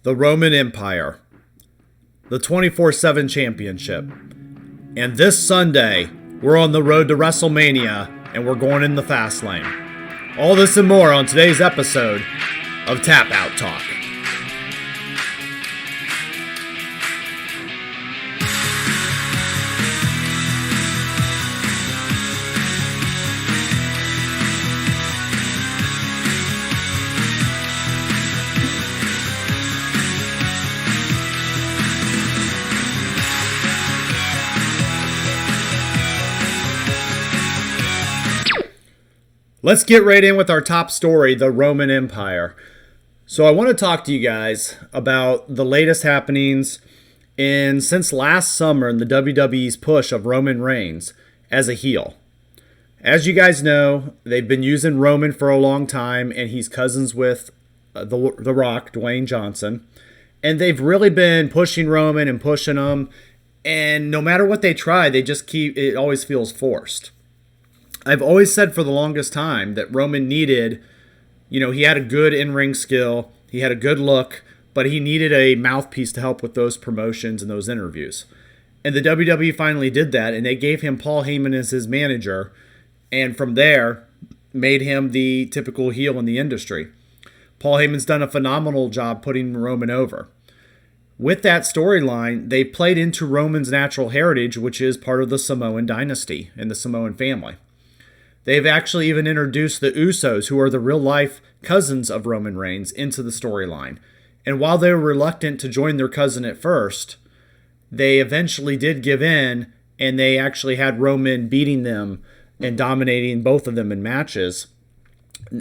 the Roman Empire, the 24/7 Championship. And this Sunday, we're on the road to WrestleMania, and we're going in the fast lane. All this and more on today's episode of Tap Out Talk. Let's get right in with our top story, the Roman Empire. So I want to talk to you guys about the latest happenings since last summer in the WWE's push of Roman Reigns as a heel. As you guys know, they've been using Roman for a long time, and he's cousins with the Rock, Dwayne Johnson. And they've really been pushing Roman and pushing him. And no matter what they try, it always feels forced. I've always said for the longest time that Roman needed, he had a good in-ring skill, he had a good look, but he needed a mouthpiece to help with those promotions and those interviews. And the WWE finally did that, and they gave him Paul Heyman as his manager, and from there, made him the typical heel in the industry. Paul Heyman's done a phenomenal job putting Roman over. With that storyline, they played into Roman's natural heritage, which is part of the Samoan dynasty and the Samoan family. They've actually even introduced the Usos, who are the real-life cousins of Roman Reigns, into the storyline. And while they were reluctant to join their cousin at first, they eventually did give in, and they actually had Roman beating them and dominating both of them in matches.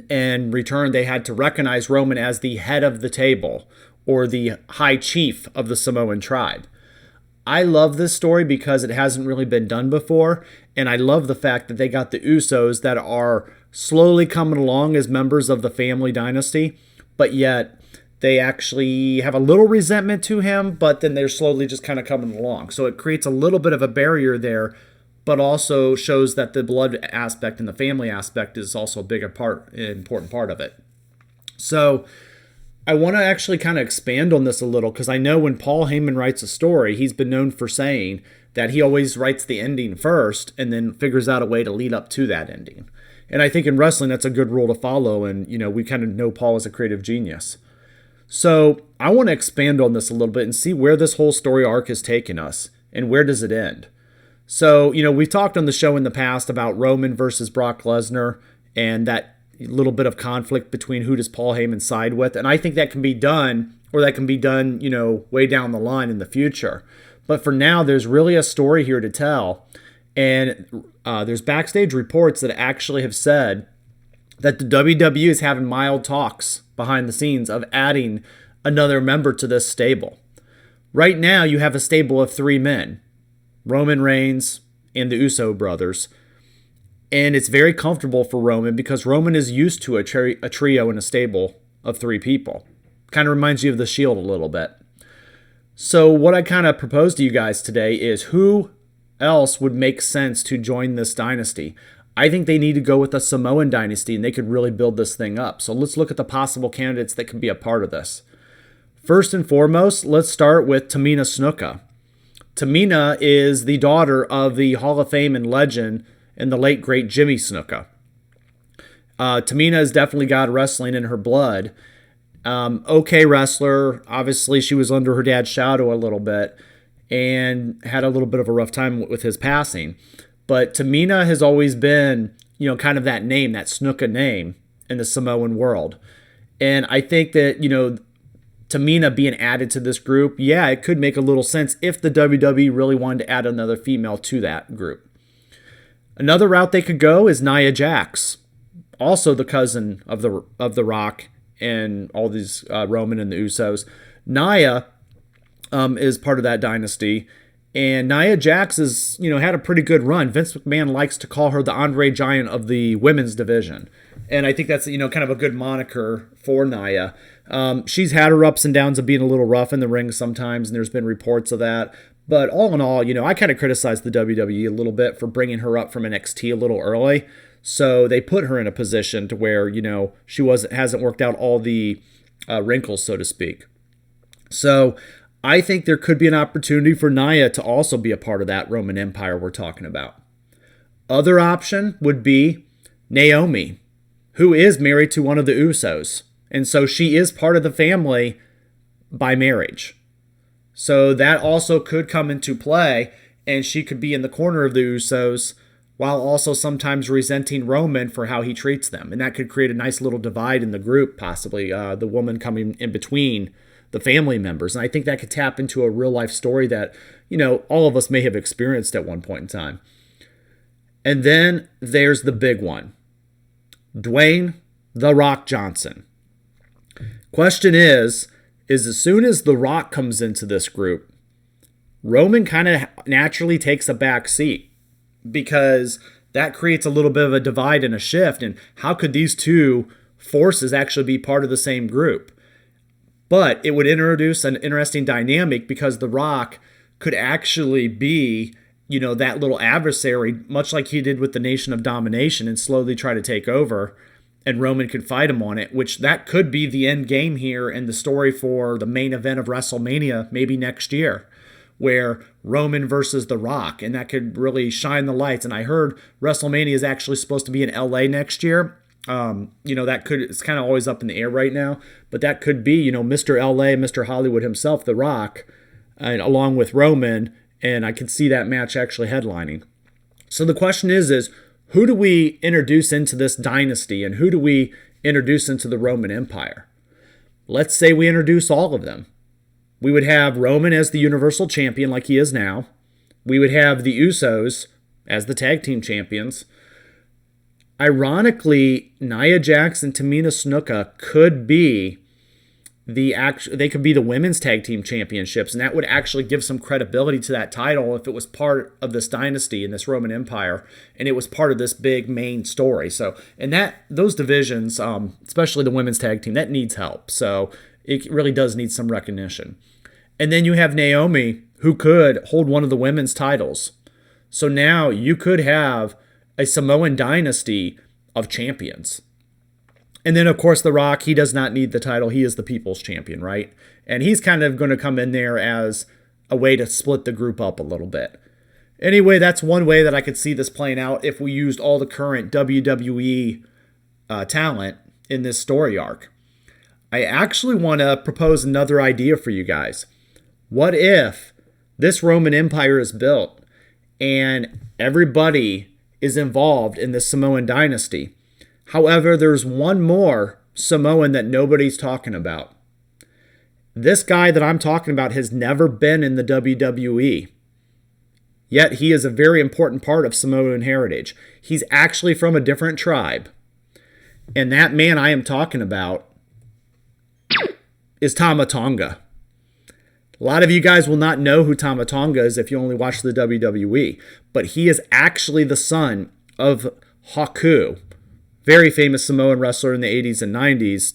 In return, they had to recognize Roman as the head of the table, or the high chief of the Samoan tribe. I love this story because it hasn't really been done before, and I love the fact that they got the Usos that are slowly coming along as members of the family dynasty, but yet they actually have a little resentment to him, but then they're slowly just kind of coming along. So it creates a little bit of a barrier there, but also shows that the blood aspect and the family aspect is also a important part of it. So I want to actually kind of expand on this a little, because I know when Paul Heyman writes a story, he's been known for saying that he always writes the ending first and then figures out a way to lead up to that ending. And I think in wrestling, that's a good rule to follow, and we kind of know Paul as a creative genius. So I want to expand on this a little bit and see where this whole story arc has taken us and where does it end. So, we've talked on the show in the past about Roman versus Brock Lesnar and that little bit of conflict between who does Paul Heyman side with. And I think that can be done, way down the line in the future. But for now, there's really a story here to tell. And there's backstage reports that actually have said that the WWE is having mild talks behind the scenes of adding another member to this stable. Right now, you have a stable of 3 men, Roman Reigns and the Uso brothers. And it's very comfortable for Roman because Roman is used to a trio in a stable of 3 people. Kind of reminds you of the Shield a little bit. So what I kind of propose to you guys today is who else would make sense to join this dynasty. I think they need to go with a Samoan dynasty, and they could really build this thing up. So let's look at the possible candidates that could be a part of this. First and foremost, let's start with Tamina Snuka. Tamina is the daughter of the Hall of Fame and legend and the late, great Jimmy Snuka. Tamina has definitely got wrestling in her blood. Okay wrestler. Obviously, she was under her dad's shadow a little bit and had a little bit of a rough time with his passing. But Tamina has always been, kind of that name, that Snuka name in the Samoan world. And I think that, Tamina being added to this group, it could make a little sense if the WWE really wanted to add another female to that group. Another route they could go is Nia Jax, also the cousin of the Rock and all these Roman and the Usos. Nia is part of that dynasty, and Nia Jax has had a pretty good run. Vince McMahon likes to call her the Andre Giant of the women's division, and I think that's kind of a good moniker for Nia. She's had her ups and downs of being a little rough in the ring sometimes, and there's been reports of that. But all in all, I kind of criticized the WWE a little bit for bringing her up from NXT a little early. So they put her in a position to where, she hasn't worked out all the wrinkles, so to speak. So I think there could be an opportunity for Nia to also be a part of that Roman Empire we're talking about. Other option would be Naomi, who is married to one of the Usos. And so she is part of the family by marriage. So that also could come into play, and she could be in the corner of the Usos while also sometimes resenting Roman for how he treats them. And that could create a nice little divide in the group, possibly the woman coming in between the family members. And I think that could tap into a real life story that, all of us may have experienced at one point in time. And then there's the big one, Dwayne "The Rock" Johnson. Question is as soon as The Rock comes into this group, Roman kind of naturally takes a back seat, because that creates a little bit of a divide and a shift. And how could these two forces actually be part of the same group? But it would introduce an interesting dynamic, because The Rock could actually be, that little adversary, much like he did with the Nation of Domination, and slowly try to take over. And Roman could fight him on it, which that could be the end game here and the story for the main event of WrestleMania, maybe next year, where Roman versus The Rock, and that could really shine the lights. And I heard WrestleMania is actually supposed to be in LA next year. It's kind of always up in the air right now, but that could be, Mr. LA, Mr. Hollywood himself, The Rock, and along with Roman, and I could see that match actually headlining. So the question is who do we introduce into this dynasty, and who do we introduce into the Roman Empire? Let's say we introduce all of them. We would have Roman as the Universal Champion like he is now. We would have the Usos as the Tag Team Champions. Ironically, Nia Jax and Tamina Snuka could be they could be the Women's Tag Team Championships, and that would actually give some credibility to that title if it was part of this dynasty in this Roman Empire, and it was part of this big main story. So, and those divisions, especially the Women's Tag Team, that needs help. So it really does need some recognition. And then you have Naomi, who could hold one of the women's titles. So now you could have a Samoan dynasty of champions. And then, of course, The Rock, he does not need the title. He is the people's champion, right? And he's kind of going to come in there as a way to split the group up a little bit. Anyway, that's one way that I could see this playing out if we used all the current WWE talent in this story arc. I actually want to propose another idea for you guys. What if this Roman Empire is built and everybody is involved in this Samoan dynasty? However, there's one more Samoan that nobody's talking about. This guy that I'm talking about has never been in the WWE. Yet he is a very important part of Samoan heritage. He's actually from a different tribe. And that man I am talking about is Tama Tonga. A lot of you guys will not know who Tama Tonga is if you only watch the WWE. But he is actually the son of Haku, very famous Samoan wrestler in the 80s and 90s,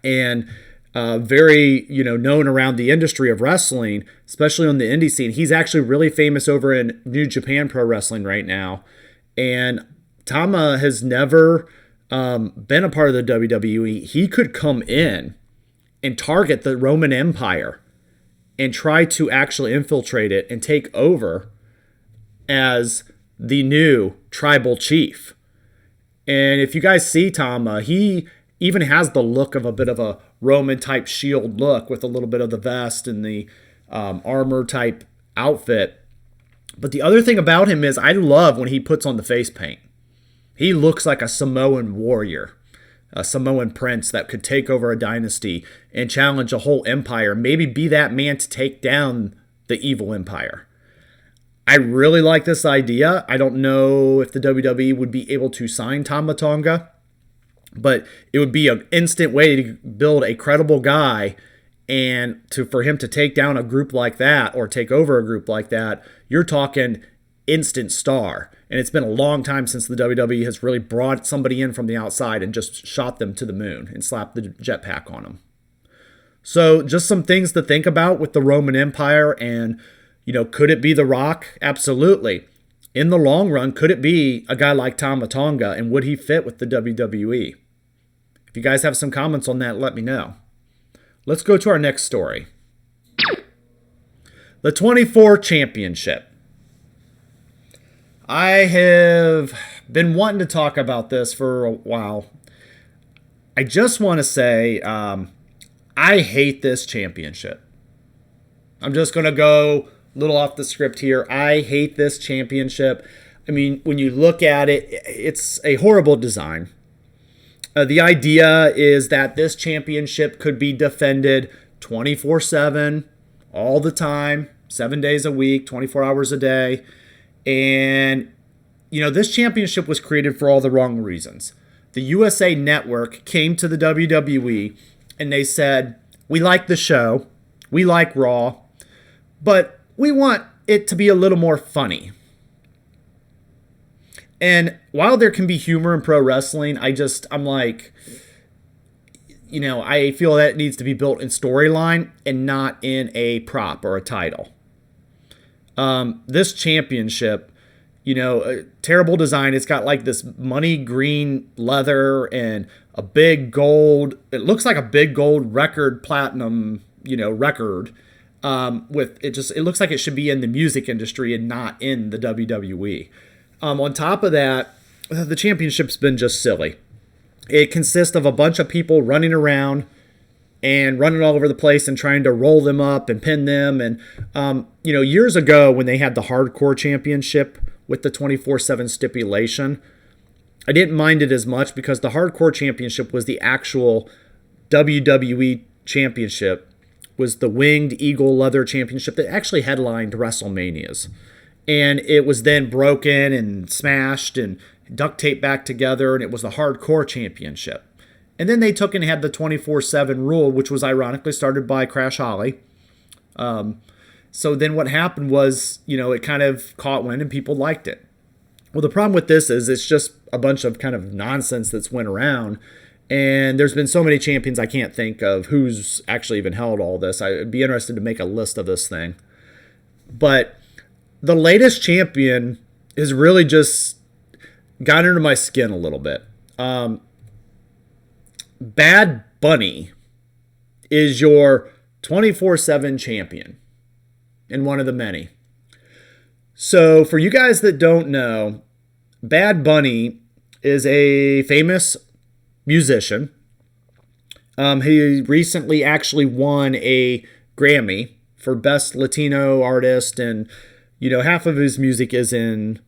and very known around the industry of wrestling, especially on the indie scene. He's actually really famous over in New Japan Pro Wrestling right now, and Tama has never been a part of the WWE. He could come in and target the Roman Empire and try to actually infiltrate it and take over as the new tribal chief. And if you guys see Tama, he even has the look of a bit of a Roman-type shield look with a little bit of the vest and the armor-type outfit. But the other thing about him is I love when he puts on the face paint. He looks like a Samoan warrior, a Samoan prince that could take over a dynasty and challenge a whole empire, maybe be that man to take down the evil empire. I really like this idea. I don't know if the WWE would be able to sign Tama Tonga, but it would be an instant way to build a credible guy, and for him to take down a group like that or take over a group like that, you're talking instant star. And it's been a long time since the WWE has really brought somebody in from the outside and just shot them to the moon and slapped the jetpack on them. So just some things to think about with the Roman Empire. And could it be The Rock? Absolutely. In the long run, could it be a guy like Tama Tonga, and would he fit with the WWE? If you guys have some comments on that, let me know. Let's go to our next story. The 24 championship. I have been wanting to talk about this for a while. I just want to say I hate this championship. I'm just going to go a little off the script here. I hate this championship. I mean, when you look at it, it's a horrible design. The idea is that this championship could be defended 24/7, all the time, 7 days a week, 24 hours a day. And, this championship was created for all the wrong reasons. The USA Network came to the WWE and they said, we like the show, we like Raw, but we want it to be a little more funny. And while there can be humor in pro wrestling, I'm like, I feel that it needs to be built in storyline and not in a prop or a title. This championship, a terrible design. It's got like this money green leather and a big gold. It looks like a big gold record, platinum, record. It looks like it should be in the music industry and not in the WWE. On top of that, the championship's been just silly. It consists of a bunch of people running around and running all over the place and trying to roll them up and pin them. And, years ago when they had the hardcore championship with the 24/7 stipulation, I didn't mind it as much because the hardcore championship was the actual WWE championship, was the winged eagle leather championship that actually headlined WrestleManias. And it was then broken and smashed and duct taped back together, and it was the hardcore championship. And then they took and had the 24/7 rule, which was ironically started by Crash Holly. So then what happened was, it kind of caught wind and people liked it. Well, the problem with this is it's just a bunch of kind of nonsense that's went around. And there's been so many champions I can't think of who's actually even held all this. I'd be interested to make a list of this thing. But the latest champion has really just got under my skin a little bit. Bad Bunny is your 24/7 champion and one of the many. So for you guys that don't know, Bad Bunny is a famous musician. He recently actually won a Grammy for Best Latino Artist, and half of his music is in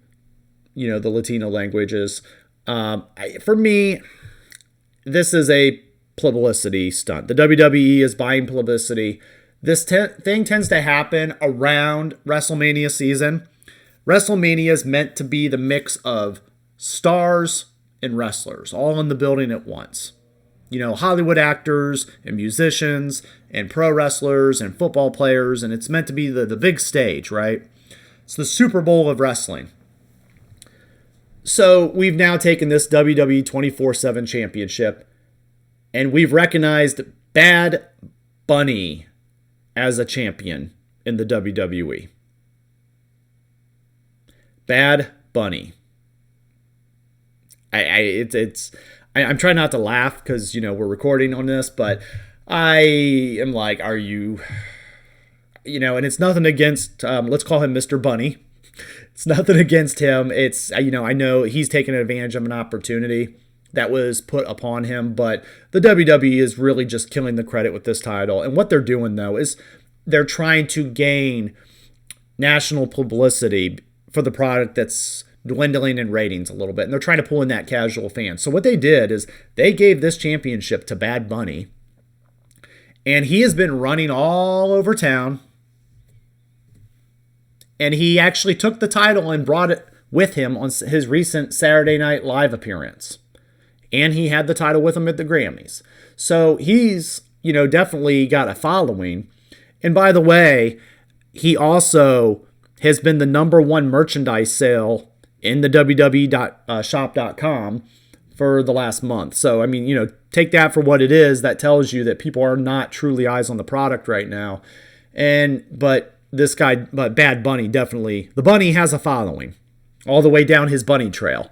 the Latino languages. For me, this is a publicity stunt. The WWE is buying publicity. This thing tends to happen around WrestleMania season. WrestleMania is meant to be the mix of stars and wrestlers all in the building at once. Hollywood actors and musicians and pro wrestlers and football players, and it's meant to be the big stage, right? It's the Super Bowl of wrestling. So we've now taken this WWE 24/7 championship and we've recognized Bad Bunny as a champion in the WWE. Bad Bunny. I'm trying not to laugh because, we're recording on this, but I am like, are you, and it's nothing against, let's call him Mr. Bunny. It's nothing against him. It's, I know he's taking advantage of an opportunity that was put upon him, but the WWE is really just killing the credit with this title. And what they're doing, though, is they're trying to gain national publicity for the product that's dwindling in ratings a little bit, and they're trying to pull in that casual fan. So what they did is they gave this championship to Bad Bunny, and he has been running all over town, and he actually took the title and brought it with him on his recent Saturday Night Live appearance, and he had the title with him at the Grammys. So he's, definitely got a following. And by the way, he also has been the number one merchandise sale in the WWE.shop.com for the last month. So, take that for what it is. That tells you that people are not truly eyes on the product right now. But Bad Bunny definitely, the bunny has a following all the way down his bunny trail.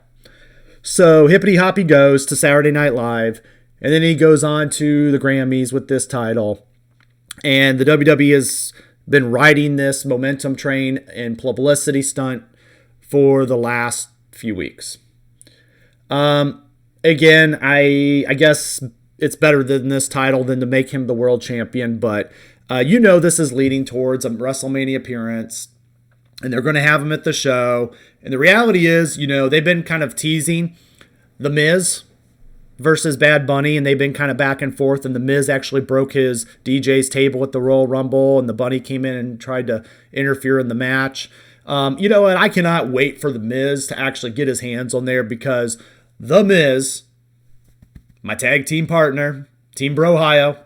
So hippity hoppy goes to Saturday Night Live, and then he goes on to the Grammys with this title. And the WWE is been riding this momentum train and publicity stunt for the last few weeks. Again, I guess it's better than this title than to make him the world champion, but this is leading towards a WrestleMania appearance, and they're going to have him at the show. And the reality is, they've been kind of teasing The Miz versus Bad Bunny, and they've been kind of back and forth, and The Miz actually broke his DJ's table at the Royal Rumble, and the Bunny came in and tried to interfere in the match. And I cannot wait for The Miz to actually get his hands on there, because The Miz, my tag team partner, Team Bro-Hio,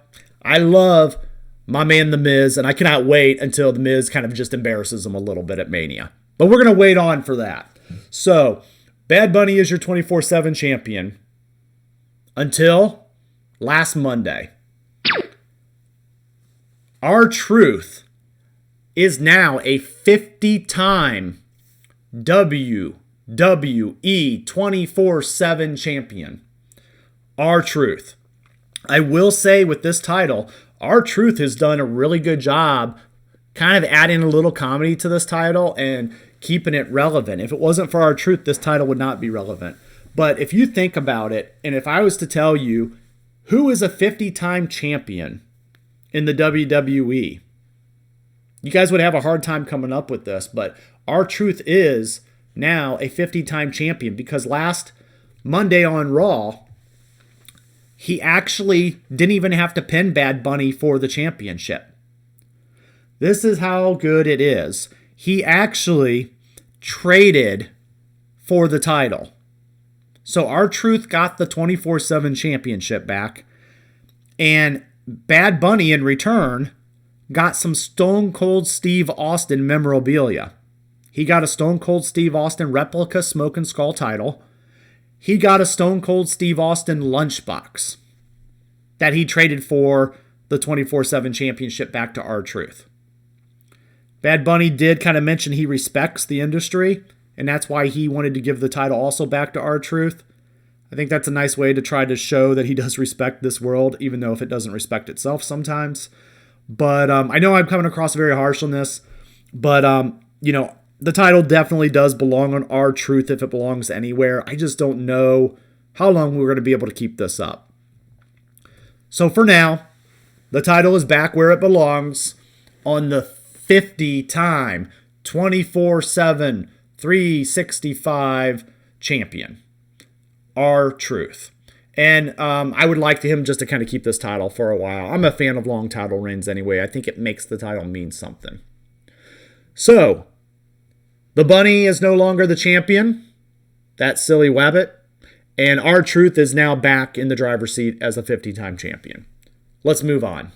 I love my man The Miz, and I cannot wait until The Miz kind of just embarrasses him a little bit at Mania. But we're going to wait on for that. So, Bad Bunny is your 24/7 champion until last Monday. R-Truth is now a 50-time WWE 24/7 champion. R-Truth. I will say with this title, R-Truth has done a really good job kind of adding a little comedy to this title and keeping it relevant. If it wasn't for R-Truth, this title would not be relevant. But if you think about it, and if I was to tell you who is a 50-time champion in the WWE, you guys would have a hard time coming up with this, but R-Truth is now a 50-time champion, because last Monday on Raw, he actually didn't even have to pin Bad Bunny for the championship. This is how good it is. He actually traded for the title. So R-Truth got the 24/7 championship back, and Bad Bunny in return got some Stone Cold Steve Austin memorabilia. He got a Stone Cold Steve Austin replica Smoke and Skull title. He got a Stone Cold Steve Austin lunchbox that he traded for the 24/7 championship back to R-Truth. Bad Bunny did kind of mention he respects the industry, and that's why he wanted to give the title also back to R-Truth. I think that's a nice way to try to show that he does respect this world, even though if it doesn't respect itself sometimes. But I know I'm coming across very harsh on this, but the title definitely does belong on R-Truth if it belongs anywhere. I just don't know how long we're going to be able to keep this up. So for now, the title is back where it belongs, on the 50-time 24/7 365 champion, R-Truth. And I would like him just to kind of keep this title for a while. I'm a fan of long title reigns anyway. I think it makes the title mean something. So, the Bunny is no longer the champion. That silly wabbit. And R-Truth is now back in the driver's seat as a 50-time champion. Let's move on.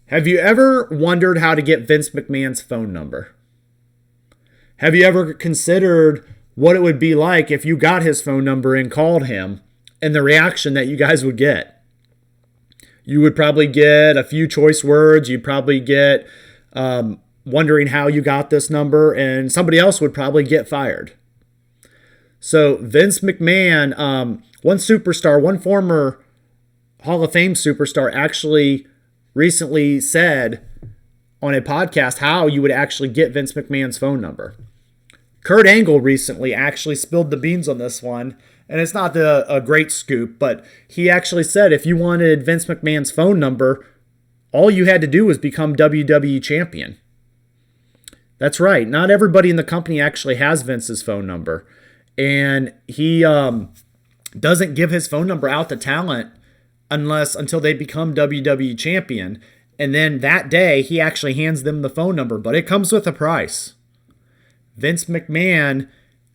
Have you ever wondered how to get Vince McMahon's phone number? Have you ever considered what it would be like if you got his phone number and called him, and the reaction that you guys would get? You would probably get a few choice words. You'd probably get wondering how you got this number, and somebody else would probably get fired. So Vince McMahon, one former Hall of Fame superstar, actually recently said on a podcast how you would actually get Vince McMahon's phone number. Kurt Angle recently actually spilled the beans on this one, and it's not a great scoop, but he actually said if you wanted Vince McMahon's phone number, all you had to do was become WWE champion. That's right. Not everybody in the company actually has Vince's phone number, and he doesn't give his phone number out to talent until they become WWE champion. And then that day, he actually hands them the phone number, but it comes with a price. Vince McMahon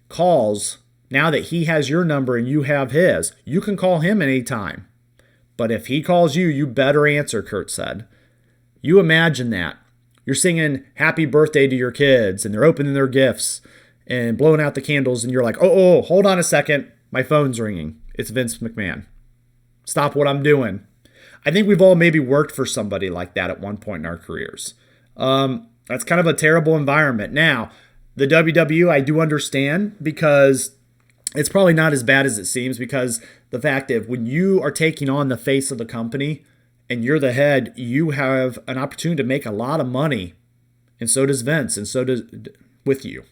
calls, now that he has your number and you have his, you can call him anytime. But if he calls you, you better answer, Kurt said. You imagine that. You're singing happy birthday to your kids, and they're opening their gifts and blowing out the candles, and you're like, oh, hold on a second. My phone's ringing. It's Vince McMahon. Stop what I'm doing. I think we've all maybe worked for somebody like that at one point in our careers. That's kind of a terrible environment. Now, the WWE, I do understand, because it's probably not as bad as it seems, because the fact that when you are taking on the face of the company and you're the head, you have an opportunity to make a lot of money. And so does Vince, and so does with you.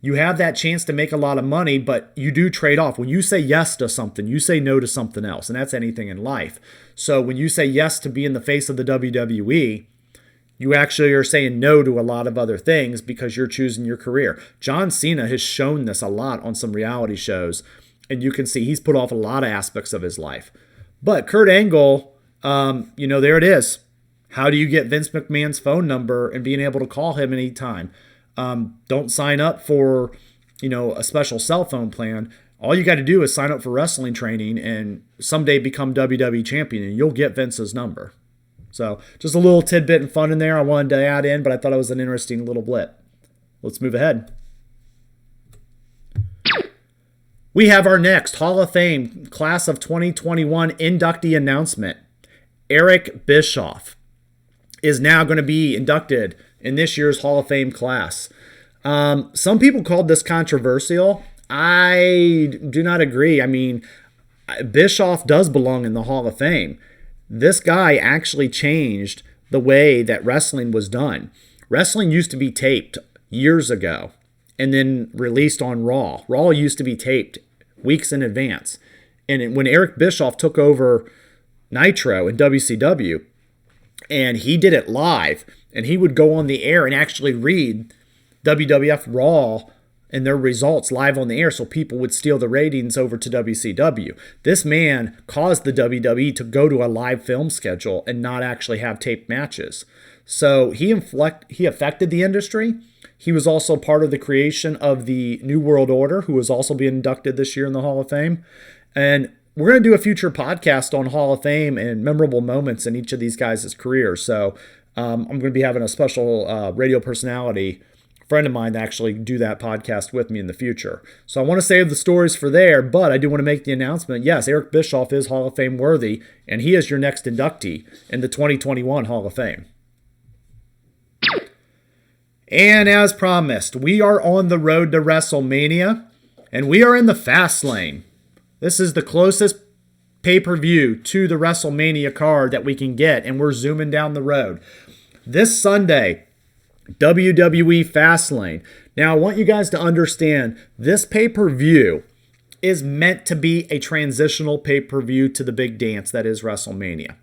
You have that chance to make a lot of money, but you do trade off. When you say yes to something, you say no to something else, and that's anything in life. So when you say yes to being the face of the WWE, you actually are saying no to a lot of other things because you're choosing your career. John Cena has shown this a lot on some reality shows, and you can see he's put off a lot of aspects of his life. But Kurt Angle, there it is. How do you get Vince McMahon's phone number and being able to call him anytime? Don't sign up for, a special cell phone plan. All you got to do is sign up for wrestling training and someday become WWE champion, and you'll get Vince's number. So just a little tidbit and fun in there I wanted to add in, but I thought it was an interesting little blip. Let's move ahead. We have our next Hall of Fame Class of 2021 inductee announcement. Eric Bischoff is now going to be inducted in this year's Hall of Fame class. Some people called this controversial. I do not agree. I mean, Bischoff does belong in the Hall of Fame. This guy actually changed the way that wrestling was done. Wrestling used to be taped years ago and then released on Raw. Raw used to be taped weeks in advance. And when Eric Bischoff took over Nitro in WCW, and he did it live, and he would go on the air and actually read WWF Raw and their results live on the air so people would steal the ratings over to WCW. This man caused the WWE to go to a live film schedule and not actually have taped matches. So he affected the industry. He was also part of the creation of the New World Order, who is also being inducted this year in the Hall of Fame. And we're going to do a future podcast on Hall of Fame and memorable moments in each of these guys' careers. So I'm going to be having a special radio personality friend of mine to actually do that podcast with me in the future. So I want to save the stories for there, but I do want to make the announcement. Yes, Eric Bischoff is Hall of Fame worthy, and he is your next inductee in the 2021 Hall of Fame. And as promised, we are on the road to WrestleMania, and we are in the fast lane. This is the closest pay-per-view to the WrestleMania card that we can get, and we're zooming down the road. This Sunday, WWE Fastlane. Now, I want you guys to understand this pay-per-view is meant to be a transitional pay-per-view to the big dance that is WrestleMania.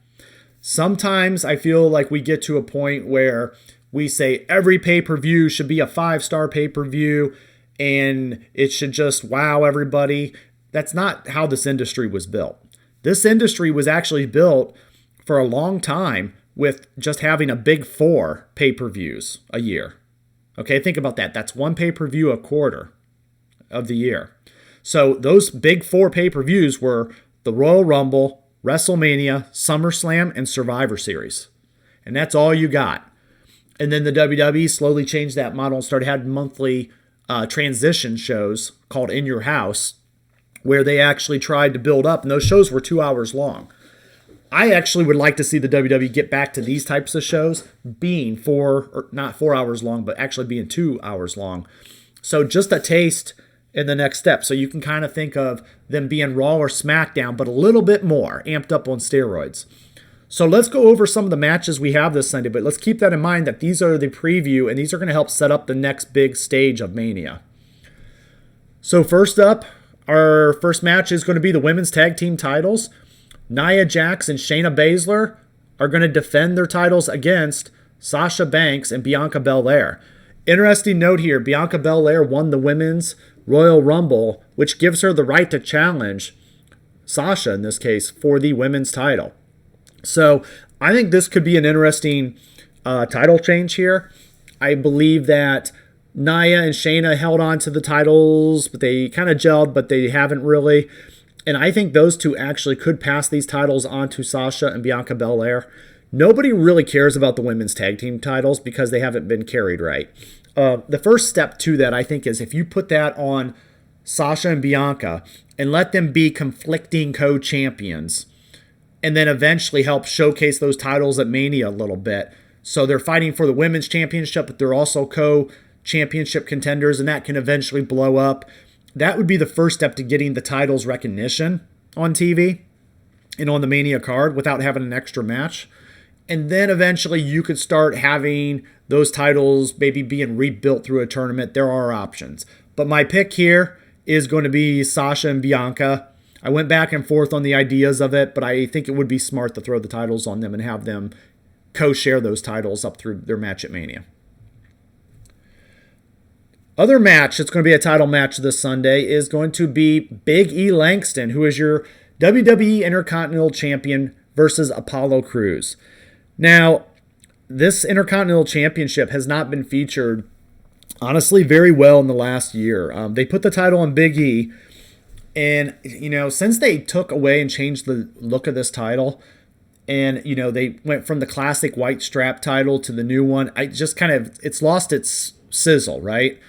Sometimes I feel like we get to a point where we say every pay-per-view should be a 5-star pay-per-view and it should just wow everybody. That's not how this industry was built. This industry was actually built for a long time with just having a big 4 pay-per-views a year. Okay, think about that. That's one pay-per-view a quarter of the year. So those big 4 pay-per-views were the Royal Rumble, WrestleMania, SummerSlam, and Survivor Series. And that's all you got. And then the WWE slowly changed that model and started having monthly transition shows called In Your House, where they actually tried to build up. And those shows were 2 hours long. I actually would like to see the WWE get back to these types of shows being not 4 hours long, but actually being 2 hours long. So just a taste in the next step. So you can kind of think of them being Raw or SmackDown, but a little bit more amped up on steroids. So let's go over some of the matches we have this Sunday, but let's keep that in mind that these are the preview and these are going to help set up the next big stage of Mania. So first up, our first match is going to be the women's tag team titles. Nia Jax and Shayna Baszler are going to defend their titles against Sasha Banks and Bianca Belair. Interesting note here, Bianca Belair won the Women's Royal Rumble, which gives her the right to challenge Sasha, in this case, for the women's title. So I think this could be an interesting title change here. I believe that Nia and Shayna held on to the titles, but they kind of gelled, but they haven't really. And I think those two actually could pass these titles on to Sasha and Bianca Belair. Nobody really cares about the women's tag team titles because they haven't been carried right. The first step to that, I think, is if you put that on Sasha and Bianca and let them be conflicting co-champions and then eventually help showcase those titles at Mania a little bit. So they're fighting for the women's championship, but they're also co-championship contenders, and that can eventually blow up. That would be the first step to getting the titles recognition on TV. and on the Mania card without having an extra match. And then eventually you could start having those titles maybe being rebuilt through a tournament. There are options. But my pick here is going to be Sasha and Bianca. I went back and forth on the ideas of it, but I think it would be smart to throw the titles on them and have them co-share those titles up through their match at Mania. Other match that's going to be a title match this Sunday is going to be Big E Langston, who is your WWE Intercontinental Champion, versus Apollo Crews. Now, this Intercontinental Championship has not been featured, honestly, very well in the last year. They put the title on Big E, and, since they took away and changed the look of this title, and, they went from the classic white strap title to the new one, it's lost its sizzle, right?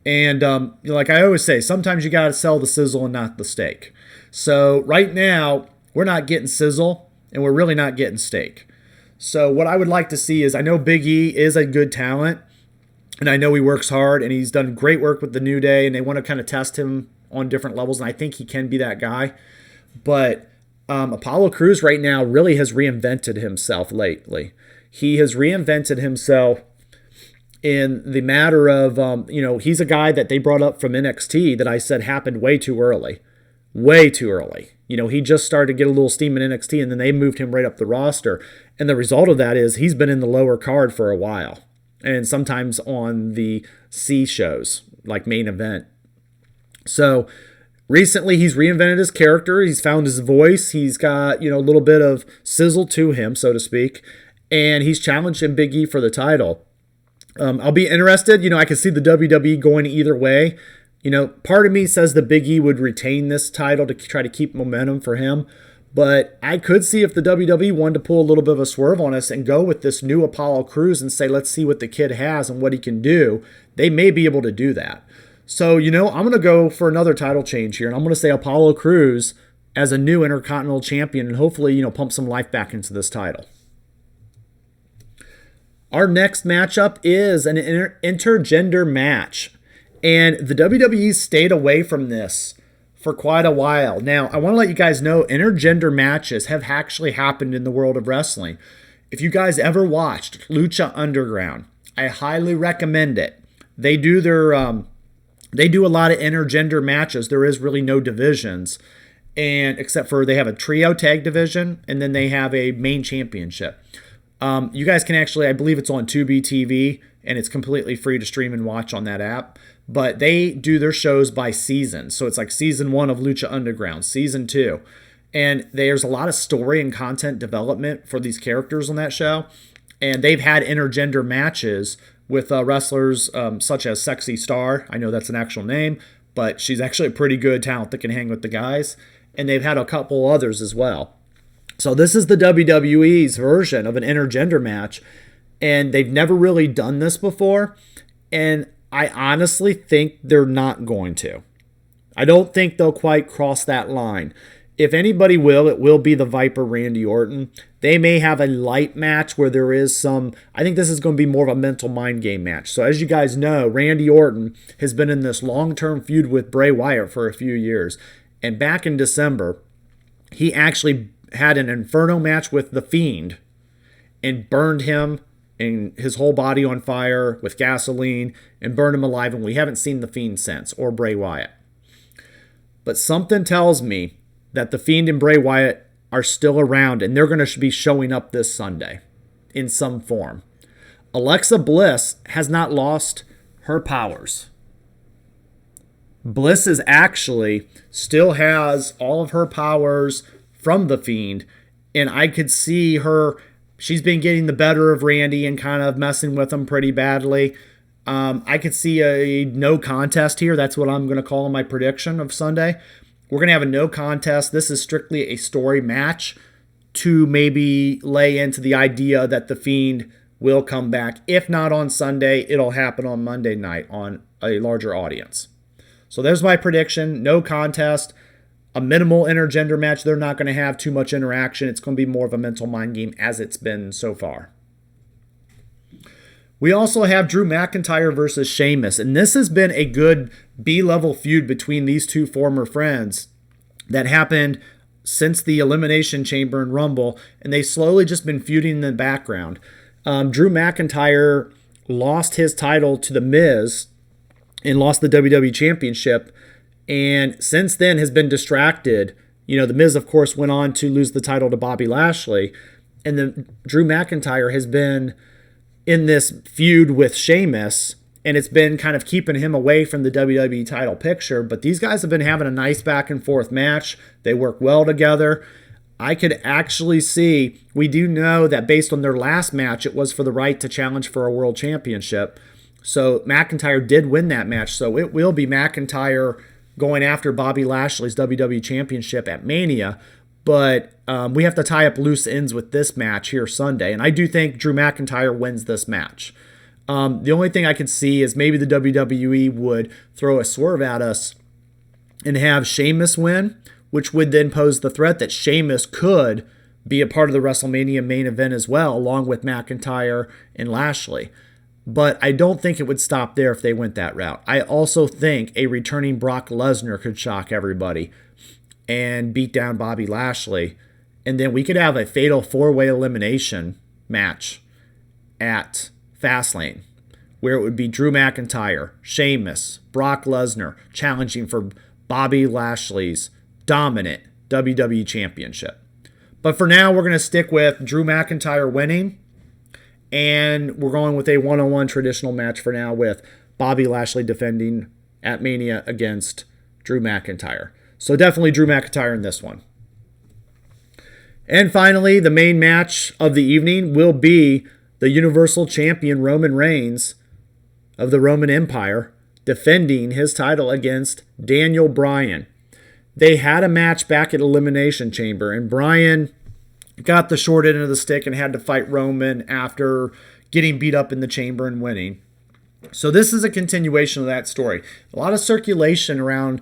And like I always say, sometimes you got to sell the sizzle and not the steak. So right now, we're not getting sizzle, and we're really not getting steak. So what I would like to see is, I know Big E is a good talent, and I know he works hard, and he's done great work with the New Day, and they want to kind of test him on different levels, and I think he can be that guy. But Apollo Crews right now really has reinvented himself lately. He has reinvented himself in the matter of, he's a guy that they brought up from NXT that I said happened way too early. Way too early. He just started to get a little steam in NXT, and then they moved him right up the roster. And the result of that is he's been in the lower card for a while. And sometimes on the C shows, like main event. So recently he's reinvented his character. He's found his voice. He's got, a little bit of sizzle to him, so to speak. And he's challenging Big E for the title. I'll be interested. I can see the WWE going either way. Part of me says the Big E would retain this title to try to keep momentum for him. But I could see if the WWE wanted to pull a little bit of a swerve on us and go with this new Apollo Crews and say, let's see what the kid has and what he can do. They may be able to do that. So, I'm going to go for another title change here. And I'm going to say Apollo Crews as a new Intercontinental Champion and hopefully, pump some life back into this title. Our next matchup is an intergender match. And the WWE stayed away from this for quite a while. Now, I want to let you guys know intergender matches have actually happened in the world of wrestling. If you guys ever watched Lucha Underground, I highly recommend it. They do a lot of intergender matches. There is really no divisions, and except for they have a trio tag division, and then they have a main championship. You guys can actually, I believe it's on Tubi TV, and it's completely free to stream and watch on that app. But they do their shows by season. So it's like season 1 of Lucha Underground, season 2. And there's a lot of story and content development for these characters on that show. And they've had intergender matches with wrestlers such as Sexy Star. I know that's an actual name, but she's actually a pretty good talent that can hang with the guys. And they've had a couple others as well. So this is the WWE's version of an intergender match. And they've never really done this before. And I honestly think they're not going to. I don't think they'll quite cross that line. If anybody will, it will be the Viper Randy Orton. They may have a light match where there is some... I think this is going to be more of a mental mind game match. So as you guys know, Randy Orton has been in this long-term feud with Bray Wyatt for a few years. And back in December, he actually had an Inferno match with The Fiend and burned him and his whole body on fire with gasoline and burned him alive, and we haven't seen The Fiend since, or Bray Wyatt. But something tells me that The Fiend and Bray Wyatt are still around, and they're going to be showing up this Sunday in some form. Alexa Bliss has not lost her powers. Bliss is actually still has all of her powers from The Fiend, and I could see her... She's been getting the better of Randy and kind of messing with him pretty badly. I could see a no contest here. That's what I'm going to call my prediction of Sunday. We're going to have a no contest. This is strictly a story match to maybe lay into the idea that The Fiend will come back. If not on Sunday, it'll happen on Monday night on a larger audience. So there's my prediction. No contest. A minimal intergender match. They're not going to have too much interaction. It's going to be more of a mental mind game as it's been so far. We also have Drew McIntyre versus Sheamus. And this has been a good B-level feud between these two former friends that happened since the Elimination Chamber and Rumble, and they slowly just been feuding in the background. Drew McIntyre lost his title to The Miz and lost the WWE Championship, and since then has been distracted. The Miz, of course, went on to lose the title to Bobby Lashley, and then Drew McIntyre has been in this feud with Sheamus, and it's been kind of keeping him away from the WWE title picture. But these guys have been having a nice back and forth match. They work well together. I could actually see, we do know that based on their last match, it was for the right to challenge for a world championship. So McIntyre did win that match. So it will be McIntyre going after Bobby Lashley's WWE Championship at Mania. But we have to tie up loose ends with this match here Sunday. And I do think Drew McIntyre wins this match. The only thing I could see is maybe the WWE would throw a swerve at us and have Sheamus win, which would then pose the threat that Sheamus could be a part of the WrestleMania main event as well, along with McIntyre and Lashley. But I don't think it would stop there if they went that route. I also think a returning Brock Lesnar could shock everybody and beat down Bobby Lashley. And then we could have a fatal 4-way elimination match at Fastlane, where it would be Drew McIntyre, Sheamus, Brock Lesnar challenging for Bobby Lashley's dominant WWE Championship. But for now, we're going to stick with Drew McIntyre winning, and we're going with a one-on-one traditional match for now with Bobby Lashley defending at Mania against Drew McIntyre. So definitely Drew McIntyre in this one. And finally, the main match of the evening will be the Universal Champion Roman Reigns of the Roman Empire defending his title against Daniel Bryan. They had a match back at Elimination Chamber, and Bryan got the short end of the stick and had to fight Roman after getting beat up in the chamber and winning. So this is a continuation of that story. A lot of circulation around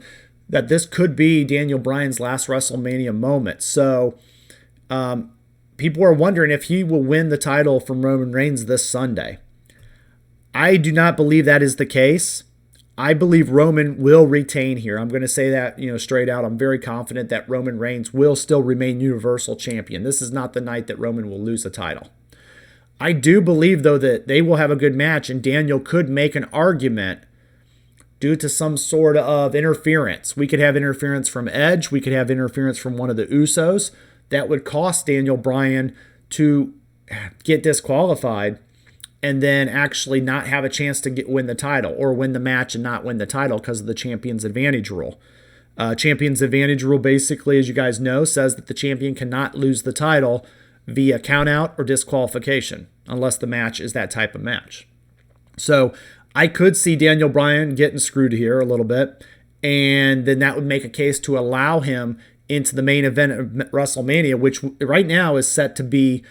that this could be Daniel Bryan's last WrestleMania moment. So people are wondering if he will win the title from Roman Reigns this Sunday. I do not believe that is the case. I believe Roman will retain here. I'm going to say that, straight out. I'm very confident that Roman Reigns will still remain Universal Champion. This is not the night that Roman will lose the title. I do believe, though, that they will have a good match, and Daniel could make an argument due to some sort of interference. We could have interference from Edge. We could have interference from one of the Usos. That would cost Daniel Bryan to get disqualified and then actually not have a chance to win the title, or win the match and not win the title because of the Champion's Advantage rule. Champion's Advantage rule, basically, as you guys know, says that the champion cannot lose the title via countout or disqualification unless the match is that type of match. So I could see Daniel Bryan getting screwed here a little bit, and then that would make a case to allow him into the main event of WrestleMania, which right now is set to be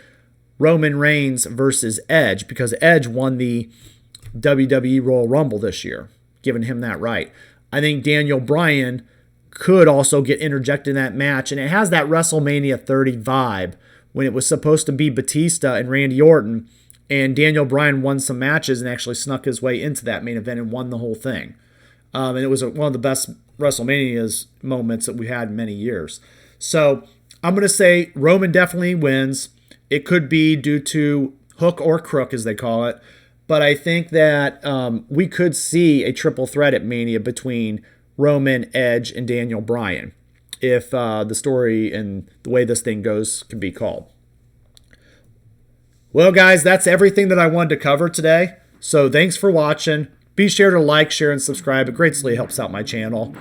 Roman Reigns versus Edge, because Edge won the WWE Royal Rumble this year, giving him that right. I think Daniel Bryan could also get interjected in that match, and it has that WrestleMania 30 vibe when it was supposed to be Batista and Randy Orton, and Daniel Bryan won some matches and actually snuck his way into that main event and won the whole thing. And it was one of the best WrestleMania's moments that we had in many years. So I'm going to say Roman definitely wins. It could be due to hook or crook, as they call it. But I think that we could see a triple threat at Mania between Roman, Edge, and Daniel Bryan, if the story and the way this thing goes can be called. Well, guys, that's everything that I wanted to cover today. So thanks for watching. Be sure to like, share, and subscribe. It greatly helps out my channel.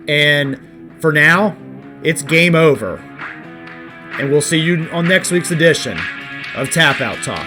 And for now, it's game over. And we'll see you on next week's edition of Tap Out Talk.